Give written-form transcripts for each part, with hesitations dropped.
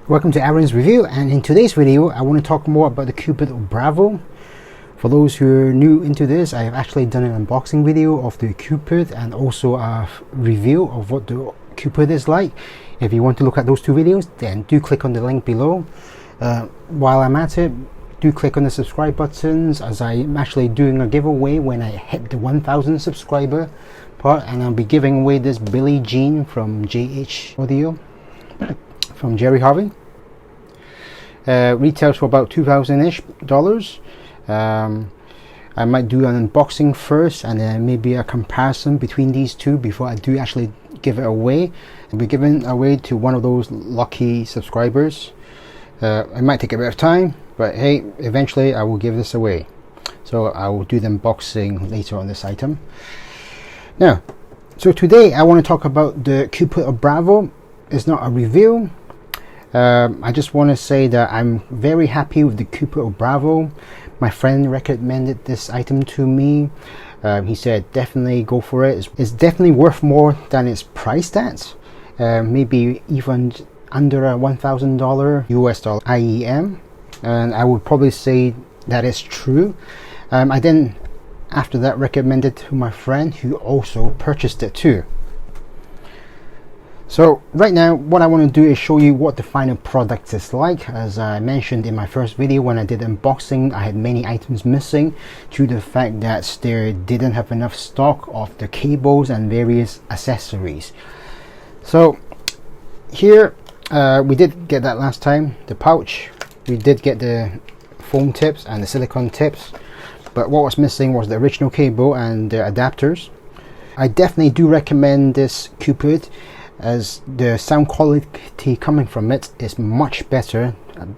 Welcome to Aaron's review, and in today's video I want to talk more about the Cupid Obravo. For those who are new into this, I have actually done an unboxing video of the Cupid and also a review of what the Cupid is like. If you want to look at those two videos, then do click on the link below. While I'm at it, do click on the subscribe buttons, as I'm actually doing a giveaway when I hit the 1000 subscriber part, and I'll be giving away this Billie Jean from JH Audio from Jerry Harvey. Retails for about $2,000-ish. I might do an unboxing first and then maybe a comparison between these two before I do actually give it away. I'll be giving away to one of those lucky subscribers. It might take a bit of time, but hey, eventually I will give this away. So I will do the unboxing later on this item. Now, so today I want to talk about the Cupid Obravo. It's not a review. I just want to say that I'm very happy with the Cupid Obravo. My friend recommended this item to me. He said definitely go for it. It's definitely worth more than it's priced at. Maybe even under a $1,000 US dollar IEM, and I would probably say that is true. I then after that recommended to my friend who also purchased it too. So right now what I want to do is show you what the final product is like. As I mentioned in my first video when I did unboxing, I had many items missing due to the fact that they didn't have enough stock of the cables and various accessories. So here we did get that last time, the pouch. We did get the foam tips and the silicone tips, but what was missing was the original cable and the adapters. I definitely do recommend this Cupid, as the sound quality coming from it is much better,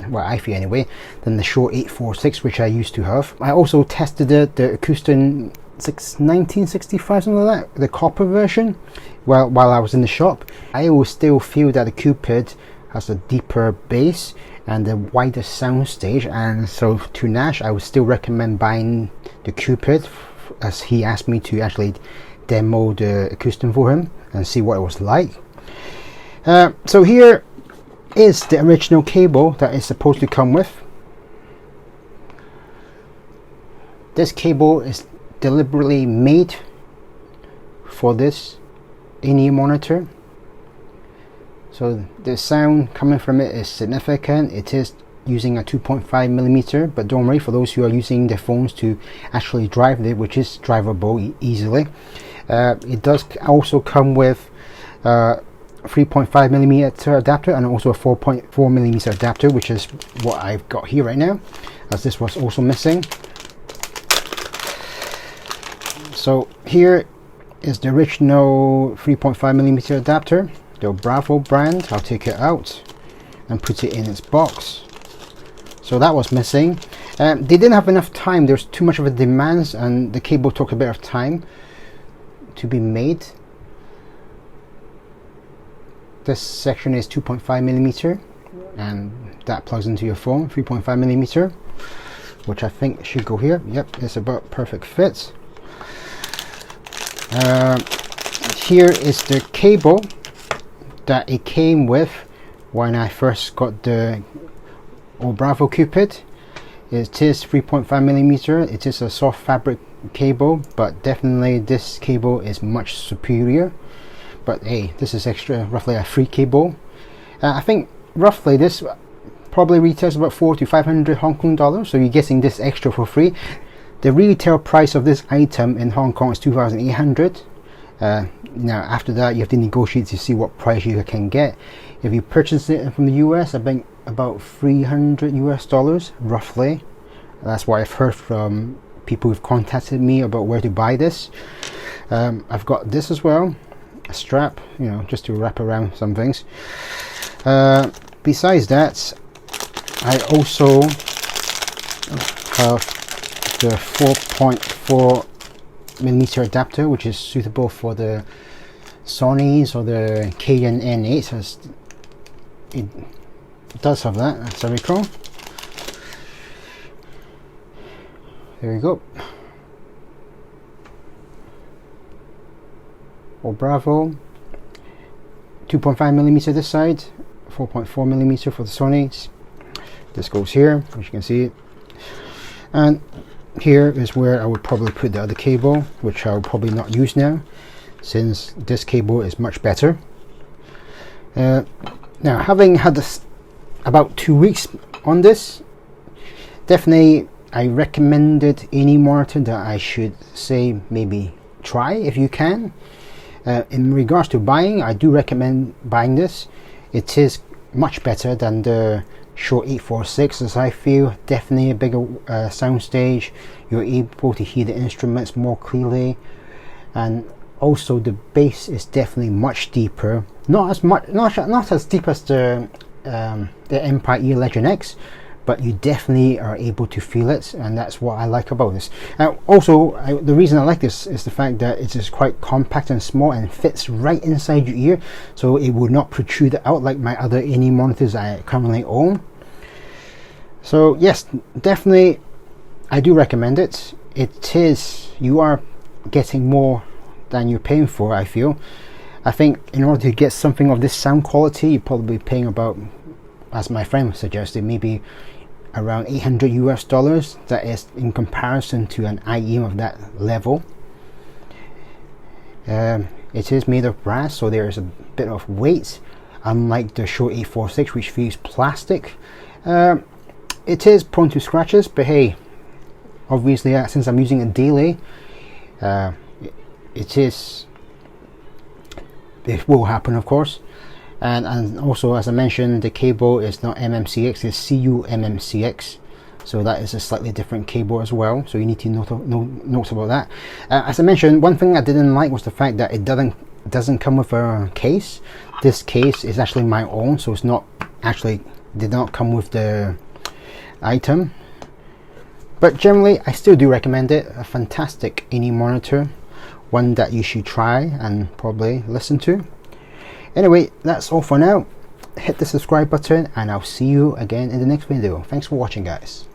well I feel anyway, than the Shure 846 which I used to have. I also tested it, the acoustic 1965, something like that, the copper version, while I was in the shop. I will still feel that the Cupid has a deeper bass and a wider sound stage, and so to Nash I would still recommend buying the Cupid, as he asked me to actually demo the acoustic for him and see what it was like. So here is the original cable that is supposed to come with. This cable is deliberately made for this in-ear monitor, so the sound coming from it is significant. It is using a 2.5mm, but don't worry, for those who are using their phones to actually drive it, which is drivable easily, it does also come with 3.5mm adapter and also a 4.4mm adapter, which is what I've got here right now, as this was also missing. So here is the original 3.5mm adapter, the Obravo brand. I'll take it out and put it in its box. So that was missing. They didn't have enough time. There's too much of a demand and the cable took a bit of time to be made. This section is 2.5mm and that plugs into your phone. 3.5mm, which I think should go here. Yep, it's about perfect fit. Here is the cable that it came with when I first got the Obravo Cupid. It is 3.5mm. It is a soft fabric cable, but definitely this cable is much superior. But hey, this is extra, roughly a free cable. I think roughly this probably retails about 400 to 500 Hong Kong dollars, so you're getting this extra for free. The retail price of this item in Hong Kong is 2,800. Now after that you have to negotiate to see what price you can get. If you purchase it from the US, I think about 300 US dollars roughly. That's what I've heard from people who've contacted me about where to buy this. I've got this as well, a strap, you know, just to wrap around some things. Besides that, I also have the 4.4mm adapter, which is suitable for the Sonys or the Canon N8, as it does have that, as I recall. There we go. Obravo 2.5mm this side, 4.4 millimeter for the Sony's. This goes here, as you can see, and here is where I would probably put the other cable, which I will probably not use now, since this cable is much better. Now, having had this about 2 weeks on this, definitely I recommended any monitor that I should say maybe try if you can. In regards to buying, I do recommend buying this. It is much better than the Shure 846, as I feel. Definitely a bigger sound stage. You're able to hear the instruments more clearly, and also the bass is definitely much deeper. Not as deep as the Empire Ear Legend X, but you definitely are able to feel it, and that's what I like about this. Also, the reason I like this is the fact that it is quite compact and small and fits right inside your ear, so it will not protrude out like my other any monitors I currently own. So yes, definitely I do recommend it. You are getting more than you're paying for, I feel. I think in order to get something of this sound quality, you're probably paying about, as my friend suggested, maybe around $800 US. That is in comparison to an IEM of that level. It is made of brass, so there is a bit of weight, unlike the Shure 846, which feels plastic. It is prone to scratches, but hey, obviously since I'm using it daily, it will happen, of course. And also, as I mentioned, the cable is not MMCX, it's CU-MMCX, so that is a slightly different cable as well, so you need to note about that. As I mentioned, one thing I didn't like was the fact that it doesn't come with a case. This case is actually my own, so it's not actually, did not come with the item. But generally, I still do recommend it. A fantastic any monitor, one that you should try and probably listen to. Anyway, that's all for now. Hit the subscribe button, and I'll see you again in the next video. Thanks for watching, guys.